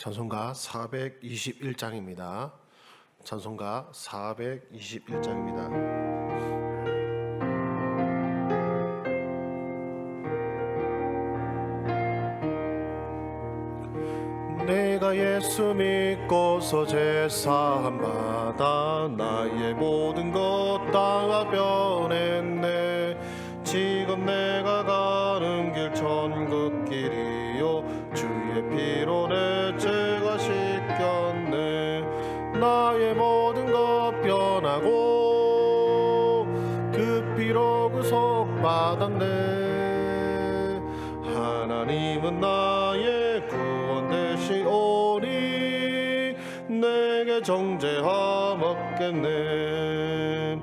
찬송가 421장입니다. 찬송가 421장입니다. 내가 예수 믿고서 제사함 받아 나의 모든 것 다 변했네. 지금 내가 가는 길 천국길이요 주의 피로 내 죄가 씻겼네. 나의 모든 것 변하고 그 피로 구속받았네. 하나님은 나의 구원 되시오니 내게 정죄함 없겠네.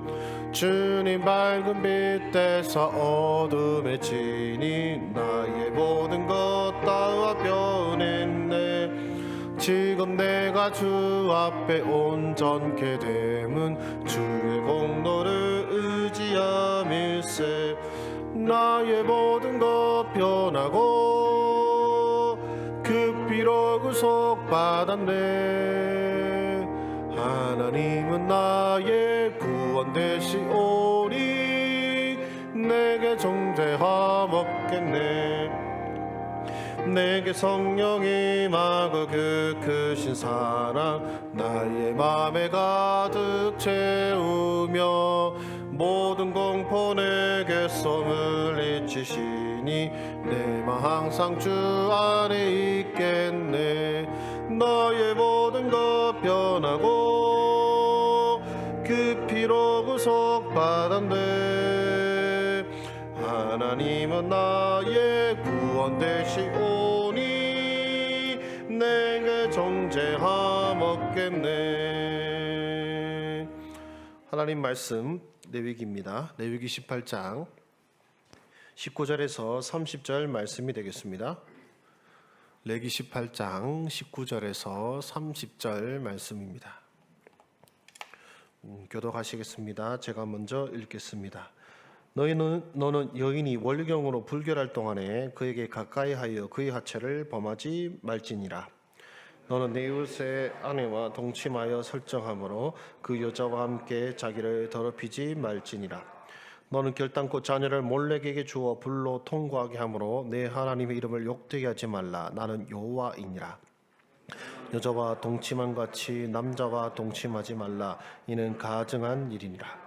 주님 밝은 빛 되사 어둠에 지니 나의 모든 것 다 변했네. 지금 내가 주 앞에 온전케 됨은 주의 공로를 의지함일세. 나의 모든 것 변하고 그 피로 구속받았네. 하나님은 나의 구원 되시오니 내게 정죄함 없겠네. 내게 성령이 임하고 그 크신 사랑 나의 맘에 가득 채우며 모든 공포 내게 썸을 잊히시니 내 맘 항상 주 안에 있겠네. 너의 모든 것 변하고 그 피로 구속받았네. 하나님은 나의 구원 되시오니 내게 정죄함 없겠네. 하나님 말씀 레위기입니다. 레위기 18장 19절에서 30절 말씀이 되겠습니다. 레위기 18장 19절에서 30절 말씀입니다. 교독하시겠습니다. 제가 먼저 읽겠습니다. 너는 여인이 월경으로 불결할 동안에 그에게 가까이하여 그의 하체를 범하지 말지니라. 너는 내 이웃의 아내와 동침하여 설정함으로 그 여자와 함께 자기를 더럽히지 말지니라. 너는 결단코 자녀를 몰렉에게 주어 불로 통고하게 함으로 내 하나님의 이름을 욕되게 하지 말라. 나는 여호와이니라. 여자와 동침한 같이 남자와 동침하지 말라. 이는 가증한 일이니라.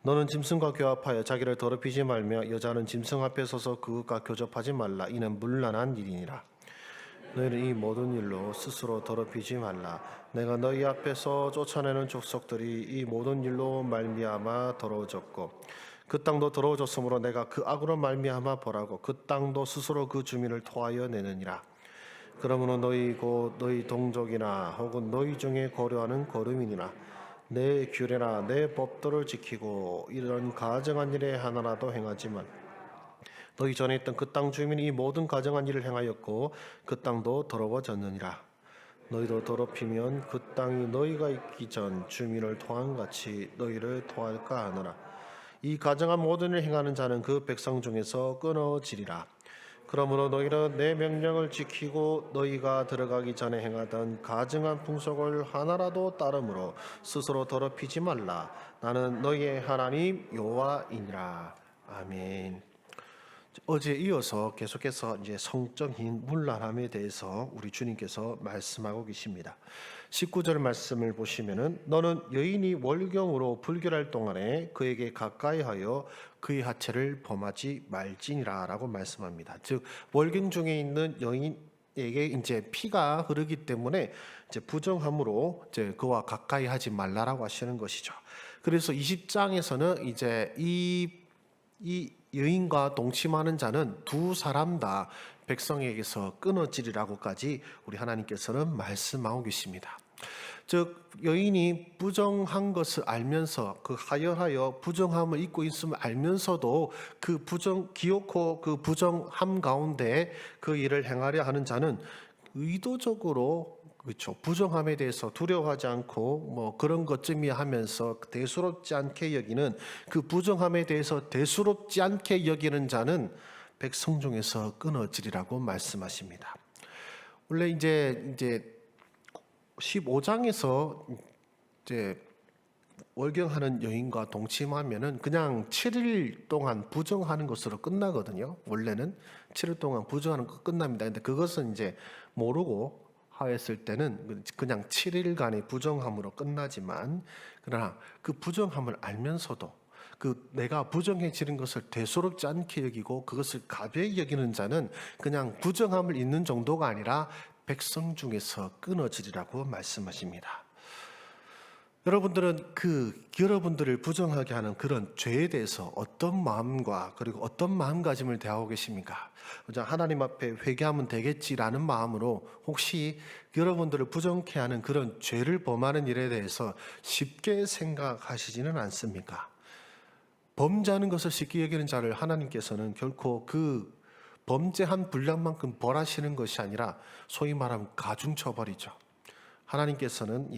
너는 짐승과 교합하여 자기를 더럽히지 말며 여자는 짐승 앞에 서서 그것과 교접하지 말라. 이는 문란한 일이니라. 너희는 이 모든 일로 스스로 더럽히지 말라. 내가 너희 앞에서 쫓아내는 족속들이 이 모든 일로 말미암아 더러워졌고 그 땅도 더러워졌으므로 내가 그 악으로 말미암아 벌하고 그 땅도 스스로 그 주민을 토하여 내느니라. 그러므로 너희 곧 너희 동족이나 혹은 너희 중에 거류하는 거류민이나 내 규례나 내 법도를 지키고 이런 가증한 일에 하나라도 행하지만 너희 전에 있던 그 땅 주민이 이 모든 가증한 일을 행하였고 그 땅도 더러워졌느니라. 너희도 더럽히면 그 땅이 너희가 있기 전 주민을 토한 같이 너희를 토할까 하노라. 이 가증한 모든 일을 행하는 자는 그 백성 중에서 끊어지리라. 그러므로 너희는 내 명령을 지키고 너희가 들어가기 전에 행하던 가증한 풍속을 하나라도 따름으로 스스로 더럽히지 말라. 나는 너희의 하나님 여호와이니라. 아멘. 어제 이어서 계속해서 이제 성적인 문란함에 대해서 우리 주님께서 말씀하고 계십니다. 19절 말씀을 보시면은 너는 여인이 월경으로 불결할 동안에 그에게 가까이하여 그의 하체를 범하지 말지니라라고 말씀합니다. 즉 월경 중에 있는 여인에게 이제 피가 흐르기 때문에 이제 부정함으로 이제 그와 가까이 하지 말라라고 하시는 것이죠. 그래서 20장에서는 이제 이 여인과 동침하는 자는 두 사람 다 백성에게서 끊어지리라고까지 우리 하나님께서는 말씀하고 계십니다. 즉 여인이 부정한 것을 알면서 그 하연하여 부정함을 입고 있음을 알면서도 그 기어코 그 부정함 가운데 그 일을 행하려 하는 자는 의도적으로 그렇죠. 부정함에 대해서 두려워하지 않고 뭐 그런 것쯤이야 하면서 대수롭지 않게 여기는 그 부정함에 대해서 대수롭지 않게 여기는 자는 백성 중에서 끊어지리라고 말씀하십니다. 원래 이제 15장에서 이제 월경하는 여인과 동침하면은 그냥 7일 동안 부정하는 것으로 끝나거든요. 원래는 7일 동안 부정하는 거 끝납니다. 근데 그것은 이제 모르고 하였을 때는 그냥 7일간의 부정함으로 끝나지만, 그러나 그 부정함을 알면서도 그 내가 부정해지는 것을 대수롭지 않게 여기고 그것을 가벼이 여기는 자는 그냥 부정함을 잊는 정도가 아니라 백성 중에서 끊어지리라고 말씀하십니다. 여러분들은 여러분들을 부정하게 하는 그런 죄에 대해서 어떤 마음과 그리고 어떤 마음가짐을 대하고 계십니까? 그냥 하나님 앞에 회개하면 되겠지라는 마음으로 혹시 여러분들을 부정케 하는 그런 죄를 범하는 일에 대해서 쉽게 생각하시지는 않습니까? 범죄하는 것을 쉽게 여기는 자를 하나님께서는 결코 그 범죄한 분량만큼 벌하시는 것이 아니라 소위 말하면 가중처벌이죠. 하나님께서는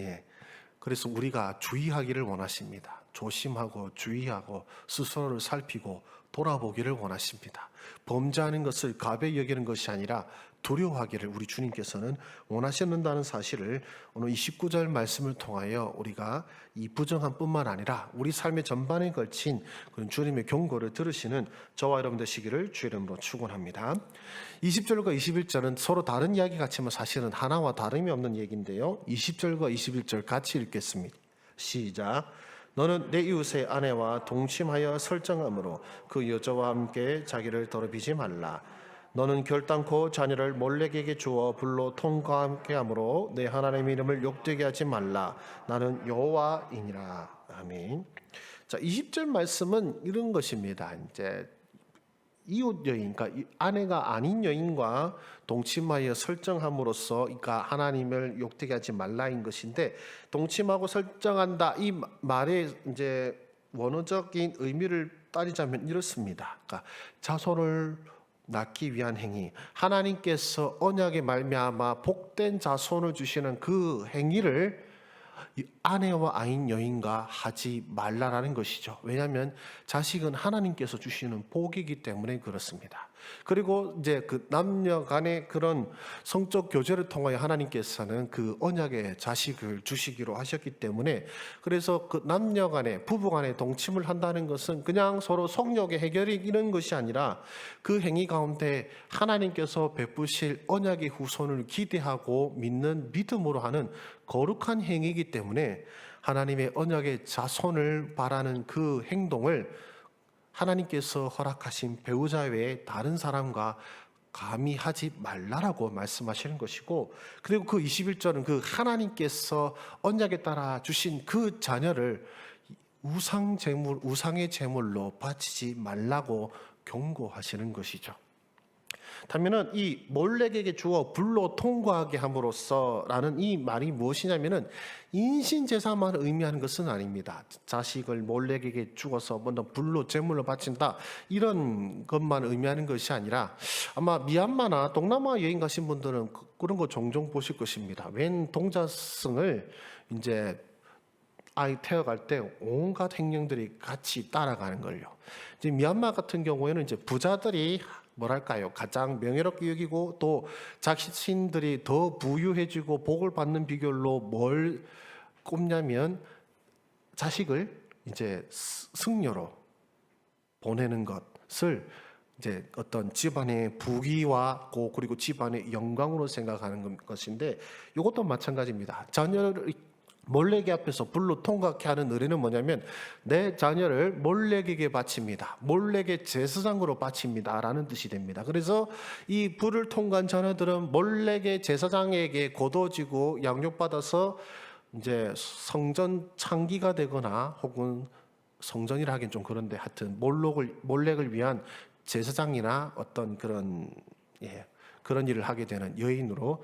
그래서 우리가 주의하기를 원하십니다. 조심하고 주의하고 스스로를 살피고 돌아보기를 원하십니다. 범죄하는 것을 가벼이 여기는 것이 아니라 두려워하기를 우리 주님께서는 원하시는다는 사실을 오늘 29절 말씀을 통하여 우리가 이 부정함뿐만 아니라 우리 삶의 전반에 걸친 그런 주님의 경고를 들으시는 저와 여러분 되시기를 주의 이름으로 축원합니다. 20절과 21절은 서로 다른 이야기 같지만 사실은 하나와 다름이 없는 얘기인데요. 20절과 21절 같이 읽겠습니다. 시작. 너는 내 이웃의 아내와 동침하여 설정함으로 그 여자와 함께 자기를 더럽히지 말라. 너는 결단코 자녀를 몰렉에게 주어 불로 통과하게 함으로 내 하나님의 이름을 욕되게 하지 말라. 나는 여호와이니라. 아멘. 자, 20절 말씀은 이런 것입니다. 이제 이웃 여인, 그러니까 아내가 아닌 여인과 동침하여 설정함으로써, 그러니까 하나님을 욕되게 하지 말라인 것인데, 동침하고 설정한다 이 말의 이제 원어적인 의미를 따지자면 이렇습니다. 그러니까 자손을 낳기 위한 행위, 하나님께서 언약의 말미암아 복된 자손을 주시는 그 행위를 아내와 아인 여인과 하지 말라라는 것이죠. 왜냐하면 자식은 하나님께서 주시는 복이기 때문에 그렇습니다. 그리고 이제 그 남녀 간의 그런 성적 교제를 통하여 하나님께서는 그 언약의 자식을 주시기로 하셨기 때문에, 그래서 그 남녀 간에 부부 간에 동침을 한다는 것은 그냥 서로 성욕의 해결이 이런 것이 아니라 그 행위 가운데 하나님께서 베푸실 언약의 후손을 기대하고 믿는 믿음으로 하는 거룩한 행위이기 때문에 하나님의 언약의 자손을 바라는 그 행동을 하나님께서 허락하신 배우자 외에 다른 사람과 감히 하지 말라라고 말씀하시는 것이고, 그리고 그 21절은 그 하나님께서 언약에 따라 주신 그 자녀를 우상의 제물로 바치지 말라고 경고하시는 것이죠. 다면은 이 몰렉에게 주어 불로 통과하게 함으로써라는 이 말이 무엇이냐면은 인신제사만 의미하는 것은 아닙니다. 자식을 몰렉에게 주어서 먼저 불로 제물로 바친다 이런 것만 의미하는 것이 아니라, 아마 미얀마나 동남아 여행 가신 분들은 그런 거 종종 보실 것입니다. 웬 동자승을 이제 아이 태어갈 때 온갖 행령들이 같이 따라가는 걸요. 이제 미얀마 같은 경우에는 이제 부자들이 뭐랄까요, 가장 명예롭게 여기고 또 자신들이 더 부유해지고 복을 받는 비결로 뭘 꼽냐면 자식을 이제 승려로 보내는 것을 이제 어떤 집안의 부귀와 그리고 집안의 영광으로 생각하는 것인데, 이것도 마찬가지입니다. 자녀를 몰렉이 앞에서 불로 통과케 하는 의례는 뭐냐면 내 자녀를 몰렉에게 바칩니다. 몰렉의 제사장으로 바칩니다 라는 뜻이 됩니다. 그래서 이 불을 통과한 자녀들은 몰렉의 제사장에게 거둬지고 양육받아서 이제 성전 창기가 되거나, 혹은 성전이라 하긴 좀 그런데 하여튼 몰렉을 위한 제사장이나 어떤 그런 일을 하게 되는 여인으로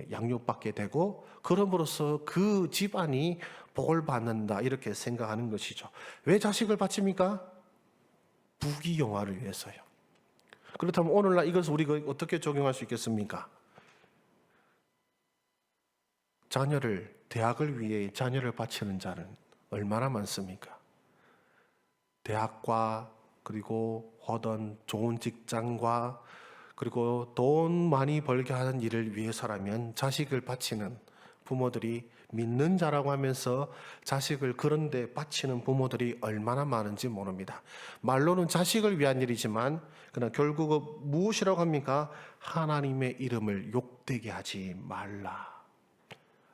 양육받게 되고, 그럼으로써 그 집안이 복을 받는다 이렇게 생각하는 것이죠. 왜 자식을 바칩니까? 부귀영화를 위해서요. 그렇다면 오늘날 이것을 우리가 어떻게 적용할 수 있겠습니까? 대학을 위해 자녀를 바치는 자는 얼마나 많습니까? 대학과 그리고 어떤 좋은 직장과 그리고 돈 많이 벌게 하는 일을 위해서라면 자식을 바치는 부모들이 믿는 자라고 하면서 자식을 그런 데 바치는 부모들이 얼마나 많은지 모릅니다. 말로는 자식을 위한 일이지만 그러나 결국은 무엇이라고 합니까? 하나님의 이름을 욕되게 하지 말라.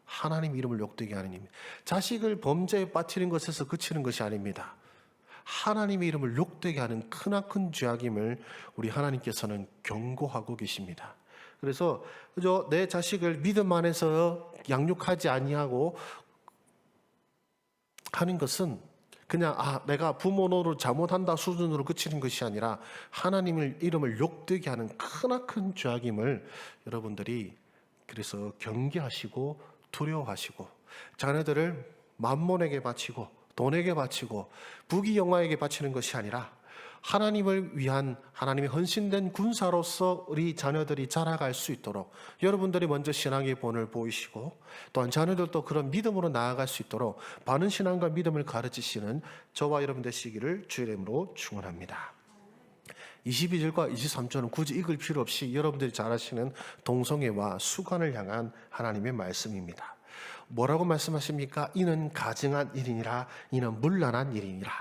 하나님 이름을 욕되게 하는 일. 자식을 범죄에 빠뜨리는 것에서 그치는 것이 아닙니다. 하나님의 이름을 욕되게 하는 크나큰 죄악임을 우리 하나님께서는 경고하고 계십니다. 그래서 그저 내 자식을 믿음 안에서 양육하지 아니하고 하는 것은 그냥 내가 부모 노릇 잘못한다 수준으로 그치는 것이 아니라 하나님의 이름을 욕되게 하는 크나큰 죄악임을 여러분들이 그래서 경계하시고 두려워하시고 자녀들을 만몬에게 바치고 돈에게 바치고 부귀영화에게 바치는 것이 아니라 하나님을 위한 하나님의 헌신된 군사로서 우리 자녀들이 자라갈 수 있도록 여러분들이 먼저 신앙의 본을 보이시고 또한 자녀들도 그런 믿음으로 나아갈 수 있도록 바른 신앙과 믿음을 가르치시는 저와 여러분 되시기를 주의 이름으로 축원합니다. 22절과 23절은 굳이 읽을 필요 없이 여러분들이 잘 아시는 동성애와 수관을 향한 하나님의 말씀입니다. 뭐라고 말씀하십니까? 이는 가증한 일이니라, 이는 문란한 일이니라.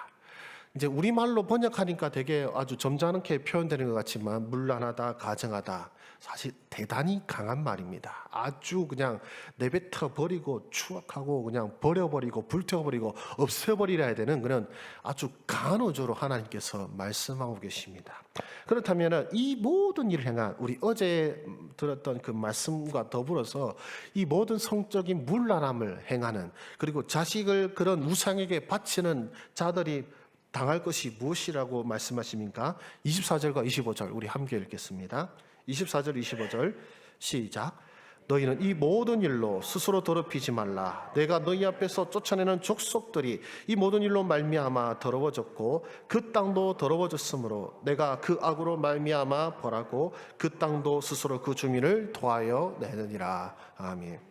이제 우리말로 번역하니까 되게 아주 점잖게 표현되는 것 같지만 문란하다, 가증하다 사실 대단히 강한 말입니다. 아주 그냥 내뱉어 버리고 추악하고 그냥 버려버리고 불태워버리고 없애버리라 해야 되는 그런 아주 강한 어조로 하나님께서 말씀하고 계십니다. 그렇다면 이 모든 일을 향한 우리 어제 들었던 그 말씀과 더불어서 이 모든 성적인 문란함을 행하는 그리고 자식을 그런 우상에게 바치는 자들이 당할 것이 무엇이라고 말씀하십니까? 24절과 25절 우리 함께 읽겠습니다. 24절 25절 시작. 너희는 이 모든 일로 스스로 더럽히지 말라. 내가 너희 앞에서 쫓아내는 족속들이 이 모든 일로 말미암아 더러워졌고 그 땅도 더러워졌으므로 내가 그 악으로 말미암아 벌하고 그 땅도 스스로 그 주민을 도하여 내느니라. 아멘.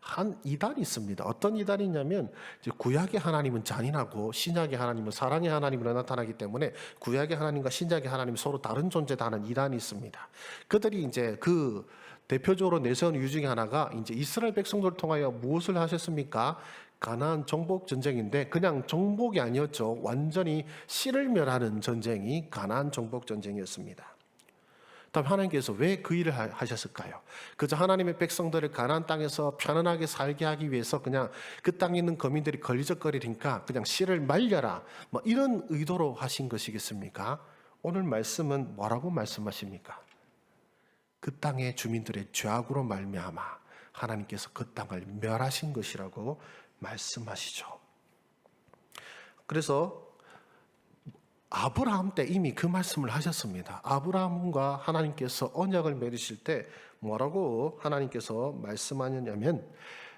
한 이단이 있습니다. 어떤 이단이 있냐면 구약의 하나님은 잔인하고 신약의 하나님은 사랑의 하나님으로 나타나기 때문에 구약의 하나님과 신약의 하나님이 서로 다른 존재다는 이단이 있습니다. 그들이 이제 그 대표적으로 내세운 이유 중에 하나가 이제 이스라엘 백성들을 통하여 무엇을 하셨습니까? 가나안 정복 전쟁인데 그냥 정복이 아니었죠. 완전히 씨를 멸하는 전쟁이 가나안 정복 전쟁이었습니다. 다음 하나님께서 왜 그 일을 하셨을까요? 그저 하나님의 백성들을 가나안 땅에서 편안하게 살게 하기 위해서 그냥 그 땅에 있는 거민들이 걸리적거리니까 그냥 씨를 말려라 뭐 이런 의도로 하신 것이겠습니까? 오늘 말씀은 뭐라고 말씀하십니까? 그 땅의 주민들의 죄악으로 말미암아 하나님께서 그 땅을 멸하신 것이라고 말씀하시죠. 그래서 아브라함 때 이미 그 말씀을 하셨습니다. 아브라함과 하나님께서 언약을 맺으실 때 뭐라고 하나님께서 말씀하셨냐면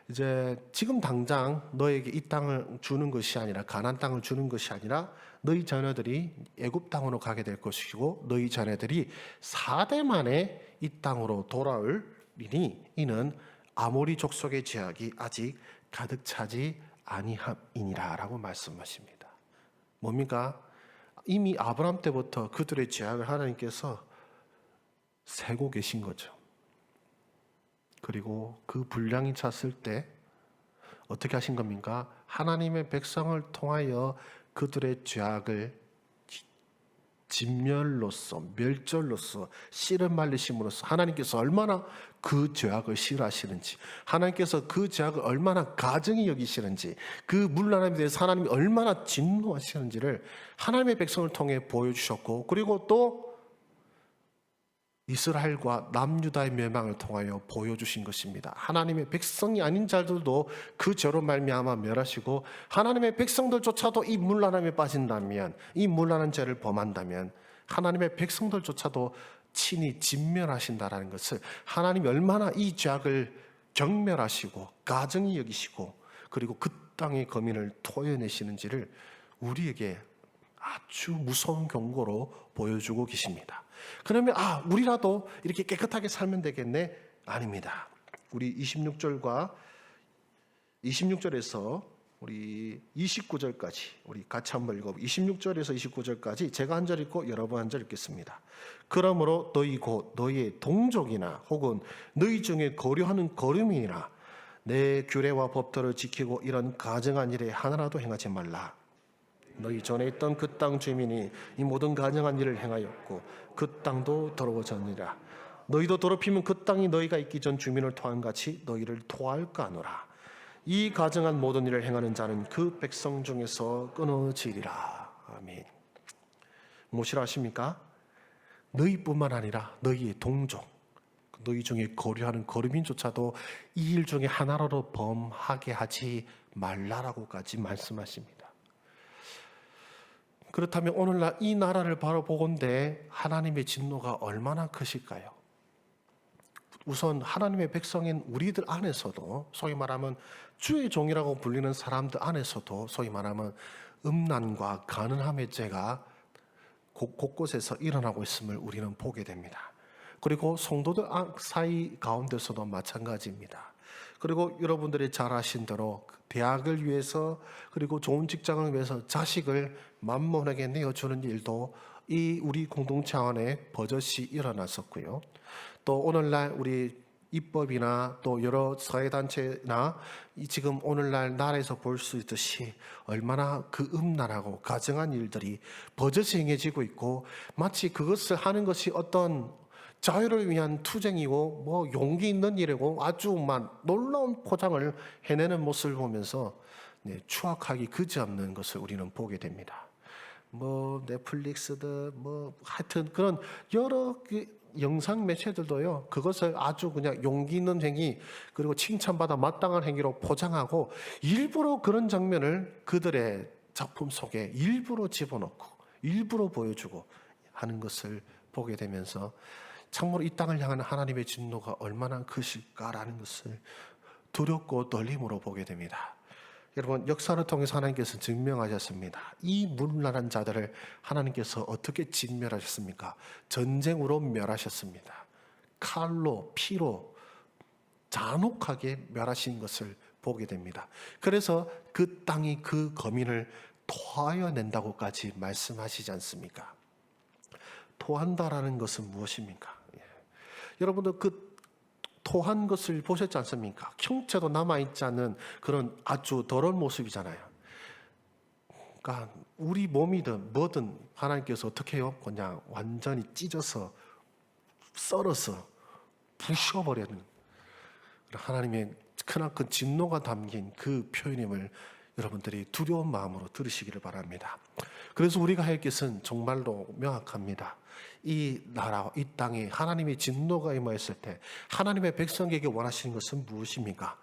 이제 지금 당장 너에게 이 땅을 주는 것이 아니라 가나안 땅을 주는 것이 아니라 너희 자녀들이 애굽 땅으로 가게 될 것이고 너희 자녀들이 4대 만에 이 땅으로 돌아올리니 이는 아모리 족속의 죄악이 아직 가득 차지 아니함이니라라고 말씀하십니다. 뭡니까? 이미 아브라함 때부터 그들의 죄악을 하나님께서 세고 계신 거죠. 그리고 그 분량이 찼을 때 어떻게 하신 겁니까? 하나님의 백성을 통하여 그들의 죄악을 진멸로서 멸절로서 씨를 말리심으로써 하나님께서 얼마나 그 죄악을 싫어하시는지 하나님께서 그 죄악을 얼마나 가증히 여기시는지 그 문란함에 대해서 하나님이 얼마나 진노하시는지를 하나님의 백성을 통해 보여주셨고 그리고 또 이스라엘과 남유다의 멸망을 통하여 보여주신 것입니다. 하나님의 백성이 아닌 자들도 그 죄로 말미암아 멸하시고 하나님의 백성들조차도 이 문란함에 빠진다면 이 문란한 죄를 범한다면 하나님의 백성들조차도 친히 진멸하신다라는 것을 하나님이 얼마나 이 죄악을 경멸하시고 가증히 여기시고 그리고 그 땅의 거민을 토해내시는지를 우리에게 아주 무서운 경고로 보여주고 계십니다. 그러면 우리라도 이렇게 깨끗하게 살면 되겠네? 아닙니다. 우리 26절에서 우리 29절까지 우리 같이 한번 읽어보고 26절에서 29절까지 제가 한 절 읽고 여러분 한 절 읽겠습니다. 그러므로 너희 곧 너희의 동족이나 혹은 너희 중에 거류하는 거류민이나 내 규례와 법도를 지키고 이런 가증한 일에 하나라도 행하지 말라. 너희 전에 있던 그 땅 주민이 이 모든 가증한 일을 행하였고 그 땅도 더러워졌느니라. 너희도 더럽히면 그 땅이 너희가 있기 전 주민을 토한 같이 너희를 토할까 하노라. 이 가증한 모든 일을 행하는 자는 그 백성 중에서 끊어지리라. 아멘. 무엇이라 하십니까? 너희뿐만 아니라 너희의 동족, 너희 중에 거류하는 거류민조차도 이 일 중에 하나라도 범하게 하지 말라라고까지 말씀하십니다. 그렇다면 오늘날 이 나라를 바라보건대 하나님의 진노가 얼마나 크실까요? 우선 하나님의 백성인 우리들 안에서도, 소위 말하면 주의 종이라고 불리는 사람들 안에서도 소위 말하면 음란과 가늠함의 죄가 곳곳에서 일어나고 있음을 우리는 보게 됩니다. 그리고 성도들 사이 가운데서도 마찬가지입니다. 그리고 여러분들이 잘 아신 대로 대학을 위해서, 그리고 좋은 직장을 위해서 자식을 만몬에게 내어주는 일도 이 우리 공동체 안에 버젓이 일어났었고요. 또 오늘날 우리 입법이나 또 여러 사회단체나 지금 오늘날 나라에서 볼 수 있듯이 얼마나 그 음란하고 가증한 일들이 버젓이 행해지고 있고, 마치 그것을 하는 것이 어떤 자유를 위한 투쟁이고 뭐 용기 있는 일이고 아주 놀라운 포장을 해내는 모습을 보면서 추악하기 그지없는 것을 우리는 보게 됩니다. 뭐 넷플릭스든 뭐 하여튼 그런 여러 영상 매체들도요, 그것을 아주 그냥 용기 있는 행위, 그리고 칭찬받아 마땅한 행위로 포장하고 일부러 그런 장면을 그들의 작품 속에 일부러 집어넣고 일부러 보여주고 하는 것을 보게 되면서 참으로 이 땅을 향하는 하나님의 진노가 얼마나 크실까라는 것을 두렵고 떨림으로 보게 됩니다. 여러분, 역사를 통해서 하나님께서 증명하셨습니다. 이 문란한 자들을 하나님께서 어떻게 진멸하셨습니까? 전쟁으로 멸하셨습니다. 칼로, 피로 잔혹하게 멸하신 것을 보게 됩니다. 그래서 그 땅이 그 거민을 토하여 낸다고까지 말씀하시지 않습니까? 토한다라는 것은 무엇입니까? 여러분들 그 토한 것을 보셨지 않습니까? 형체도 남아있지 않는 그런 아주 더러운 모습이잖아요. 그러니까 우리 몸이든 뭐든 하나님께서 어떻게 해요? 그냥 완전히 찢어서 썰어서 부셔버리는 하나님의 크나큰 진노가 담긴 그 표현임을 여러분들이 두려운 마음으로 들으시기를 바랍니다. 그래서 우리가 할 것은 정말로 명확합니다. 이 나라, 이 땅에 하나님의 진노가 임하였을 때 하나님의 백성에게 원하시는 것은 무엇입니까?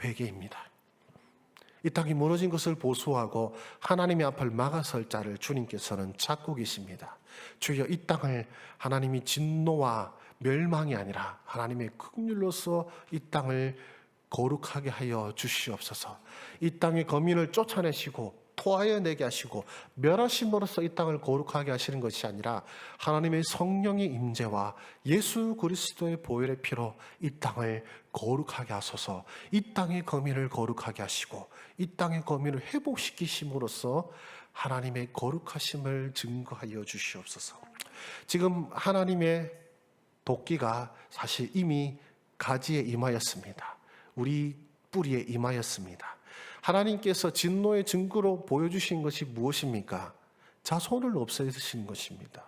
회개입니다. 이 땅이 무너진 것을 보수하고 하나님의 앞을 막아설 자를 주님께서는 찾고 계십니다. 주여, 이 땅을 하나님이 진노와 멸망이 아니라 하나님의 긍휼로서 이 땅을 거룩하게 하여 주시옵소서. 이 땅의 거민을 쫓아내시고 토하여 내게 하시고 멸하심으로써 이 땅을 거룩하게 하시는 것이 아니라 하나님의 성령의 임재와 예수 그리스도의 보혈의 피로 이 땅을 거룩하게 하소서. 이 땅의 거민을 거룩하게 하시고 이 땅의 거민을 회복시키심으로써 하나님의 거룩하심을 증거하여 주시옵소서. 지금 하나님의 도끼가 사실 이미 가지에 임하였습니다. 우리 뿌리에 임하였습니다. 하나님께서 진노의 증거로 보여주신 것이 무엇입니까? 자손을 없애시는 것입니다.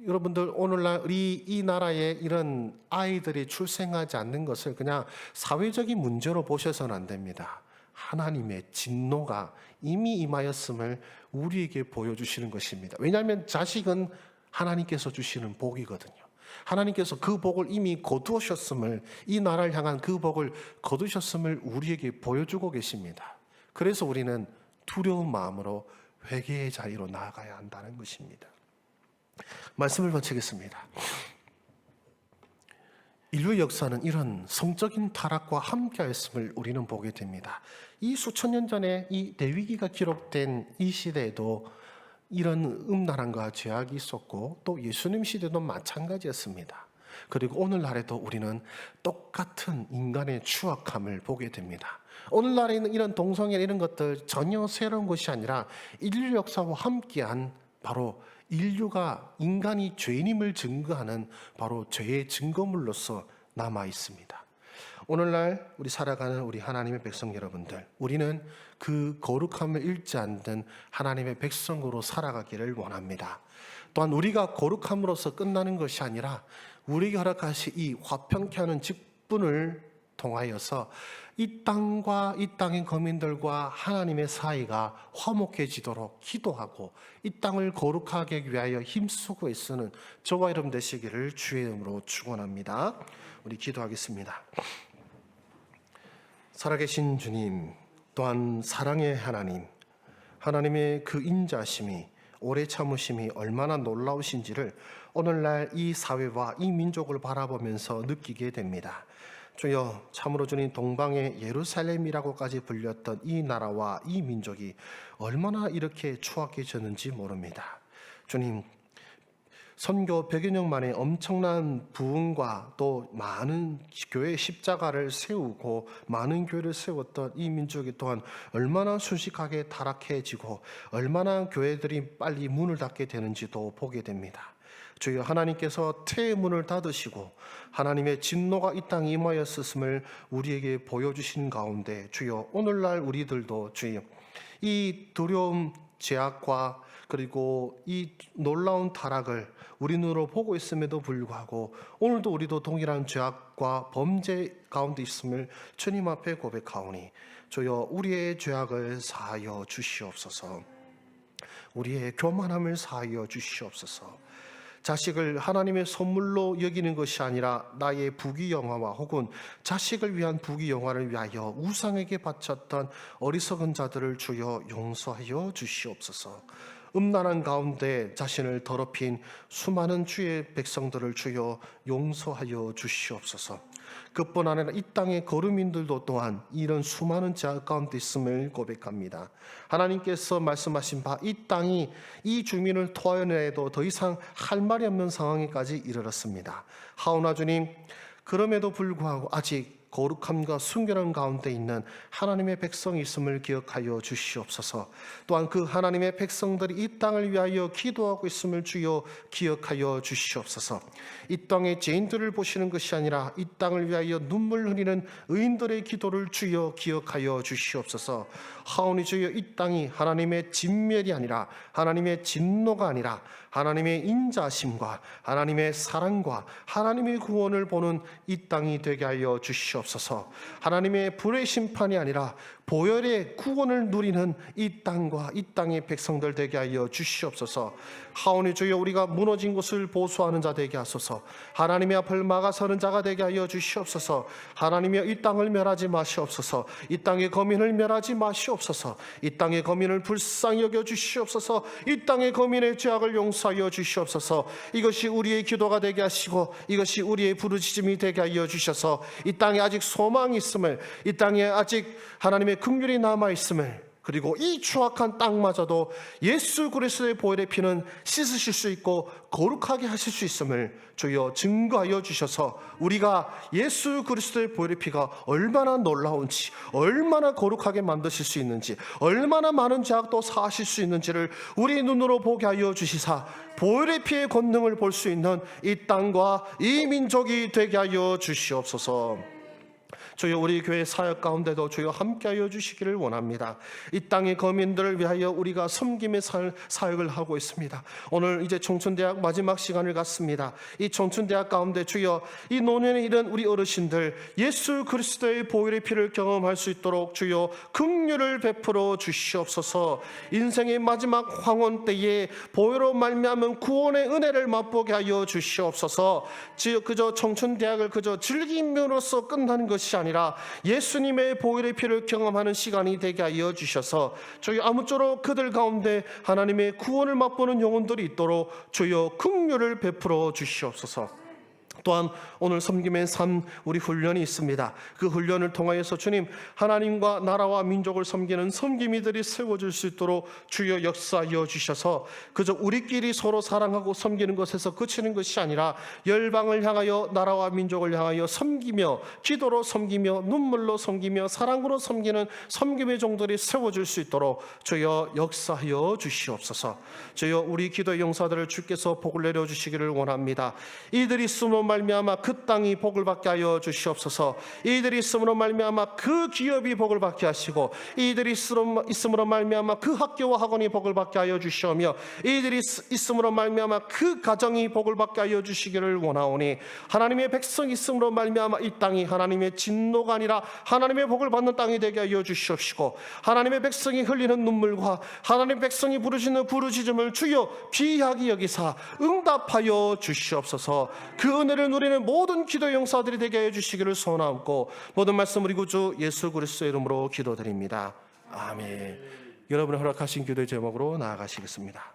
여러분들, 오늘날 이 나라에 이런 아이들이 출생하지 않는 것을 그냥 사회적인 문제로 보셔서는 안 됩니다. 하나님의 진노가 이미 임하였음을 우리에게 보여주시는 것입니다. 왜냐하면 자식은 하나님께서 주시는 복이거든요. 하나님께서 그 복을 이미 거두셨음을, 이 나라를 향한 그 복을 거두셨음을 우리에게 보여주고 계십니다. 그래서 우리는 두려운 마음으로 회개의 자리로 나아가야 한다는 것입니다. 말씀을 마치겠습니다. 인류 역사는 이런 성적인 타락과 함께하였음을 우리는 보게 됩니다. 이 수천 년 전에 이 대위기가 기록된 이 시대에도 이런 음란함과 죄악이 있었고 또 예수님 시대도 마찬가지였습니다. 그리고 오늘날에도 우리는 똑같은 인간의 추악함을 보게 됩니다. 오늘날에는 이런 동성애 이런 것들 전혀 새로운 것이 아니라 인류 역사와 함께한 바로 인류가 인간이 죄인임을 증거하는 바로 죄의 증거물로서 남아 있습니다. 오늘날 우리 살아가는 우리 하나님의 백성 여러분들, 우리는 그 거룩함을 잃지 않는 하나님의 백성으로 살아가기를 원합니다. 또한 우리가 거룩함으로써 끝나는 것이 아니라 우리에게 허락하신 이 화평케 하는 직분을 통하여서 이 땅과 이 땅의 거민들과 하나님의 사이가 화목해지도록 기도하고 이 땅을 거룩하게 위하여 힘쓰고 애쓰는 저와 여러분 되시기를 주의 이름으로 축원합니다. 우리 기도하겠습니다. 살아계신 주님, 또한 사랑의 하나님, 하나님의 그 인자심이, 오래 참으심이 얼마나 놀라우신지를 오늘날 이 사회와 이 민족을 바라보면서 느끼게 됩니다. 주여, 참으로 주님 동방의 예루살렘이라고까지 불렸던 이 나라와 이 민족이 얼마나 이렇게 추악해졌는지 모릅니다. 주님, 선교 100여 년 만에 엄청난 부흥과 또 많은 교회 십자가를 세우고 많은 교회를 세웠던 이 민족이 또한 얼마나 순식하게 타락해지고 얼마나 교회들이 빨리 문을 닫게 되는지도 보게 됩니다. 주여, 하나님께서 태의 문을 닫으시고 하나님의 진노가 이 땅에 임하였음을 우리에게 보여주신 가운데 주여, 오늘날 우리들도 주여 이 두려움, 제약과 그리고 이 놀라운 타락을 우리 눈으로 보고 있음에도 불구하고 오늘도 우리도 동일한 죄악과 범죄 가운데 있음을 주님 앞에 고백하오니 주여, 우리의 죄악을 사하여 주시옵소서. 우리의 교만함을 사하여 주시옵소서. 자식을 하나님의 선물로 여기는 것이 아니라 나의 부귀영화와 혹은 자식을 위한 부귀영화를 위하여 우상에게 바쳤던 어리석은 자들을 주여 용서하여 주시옵소서. 음란한 가운데 자신을 더럽힌 수많은 주의 백성들을 주여 용서하여 주시옵소서. 그뿐 아니라 이 땅의 거류민들도 또한 이런 수많은 죄악 가운데 있음을 고백합니다. 하나님께서 말씀하신 바 이 땅이 이 주민을 토하여내도 더 이상 할 말이 없는 상황에까지 이르렀습니다. 하오나 주님, 그럼에도 불구하고 아직 거룩함과 순결함 가운데 있는 하나님의 백성이 있음을 기억하여 주시옵소서. 또한 그 하나님의 백성들이 이 땅을 위하여 기도하고 있음을 주여 기억하여 주시옵소서. 이 땅의 죄인들을 보시는 것이 아니라 이 땅을 위하여 눈물 흘리는 의인들의 기도를 주여 기억하여 주시옵소서. 하오니 주여, 이 땅이 하나님의 진멸이 아니라 하나님의 진노가 아니라 하나님의 인자심과 하나님의 사랑과 하나님의 구원을 보는 이 땅이 되게 하여 주시옵소서. 하나님의 불의 심판이 아니라 보혈의 구원을 누리는 이 땅과 이 땅의 백성들 되게 하여 주시옵소서. 하오니 주여, 우리가 무너진 곳을 보수하는 자 되게 하소서. 하나님의 앞을 막아서는 자가 되게 하여 주시옵소서. 하나님이여, 이 땅을 멸하지 마시옵소서. 이 땅의 거민을 멸하지 마시옵소서. 이 땅의 거민을 불쌍히 여겨 주시옵소서. 이 땅의 거민의 죄악을 용서하여 주시옵소서. 이것이 우리의 기도가 되게 하시고 이것이 우리의 부르짖음이 되게 하여 주셔서 이 땅에 아직 소망이 있음을, 이 땅에 아직 하나님의 긍휼이 남아있음을, 그리고 이 추악한 땅마저도 예수 그리스도의 보혈의 피는 씻으실 수 있고 거룩하게 하실 수 있음을 주여 증거하여 주셔서 우리가 예수 그리스도의 보혈의 피가 얼마나 놀라운지, 얼마나 거룩하게 만드실 수 있는지, 얼마나 많은 죄악도 사하실 수 있는지를 우리 눈으로 보게 하여 주시사 보혈의 피의 권능을 볼 수 있는 이 땅과 이 민족이 되게 하여 주시옵소서. 주여, 우리 교회 사역 가운데도 주여 함께하여 주시기를 원합니다. 이 땅의 거민들을 위하여 우리가 섬김의 사역을 하고 있습니다. 오늘 이제 청춘대학 마지막 시간을 갖습니다. 이 청춘대학 가운데 주여, 이 노년에 이른 우리 어르신들 예수 그리스도의 보혈의 피를 경험할 수 있도록 주여 긍휼을 베풀어 주시옵소서. 인생의 마지막 황혼 때에 보혈로 말미암은 구원의 은혜를 맛보게 하여 주시옵소서. 그저 청춘대학을 그저 즐김으로써 끝나는 것이 아니라 예수님의 보혈의 피를 경험하는 시간이 되게 하여 주셔서 주여 아무쪼록 그들 가운데 하나님의 구원을 맛보는 영혼들이 있도록 주여 긍휼을 베풀어 주시옵소서. 또한 오늘 섬김의 삶 우리 훈련이 있습니다. 그 훈련을 통하여서 주님, 하나님과 나라와 민족을 섬기는 섬김이들이 세워질 수 있도록 주여 역사하여 주셔서 그저 우리끼리 서로 사랑하고 섬기는 것에서 그치는 것이 아니라 열방을 향하여 나라와 민족을 향하여 섬기며 기도로 섬기며 눈물로 섬기며 사랑으로 섬기는 섬김의 종들이 세워질 수 있도록 주여 역사하여 주시옵소서. 주여, 우리 기도의 용사들을 주께서 복을 내려주시기를 원합니다. 이들이 숨어 있음으로 말미암아 그 땅이 복을 받게 하여 주시옵소서. 이들이 있음으로 말미암아 그 기업이 복을 받게 하시고, 이들이 있음으로 말미암아 그 학교와 학원이 복을 받게 하여 주시오며, 이들이 있음으로 말미암아 그 가정이 복을 받게 하여 주시기를 원하오니, 하나님의 백성이 있음으로 말미암아 이 땅이 하나님의 진노가 아니라 하나님의 복을 받는 땅이 되게 하여 주시옵시고, 하나님의 백성이 흘리는 눈물과 하나님의 백성이 부르짖는 부르짖음을 주여 귀하게 여기사 응답하여 주시옵소서. 그 은혜를 누리는 모든 기도 용사들이 되게 하여 주시기를 소원하옵고, 모든 말씀 우리 구주 예수 그리스도의 이름으로 기도드립니다. 아멘. 여러분의 허락하신 기도의 제목으로 나아가시겠습니다.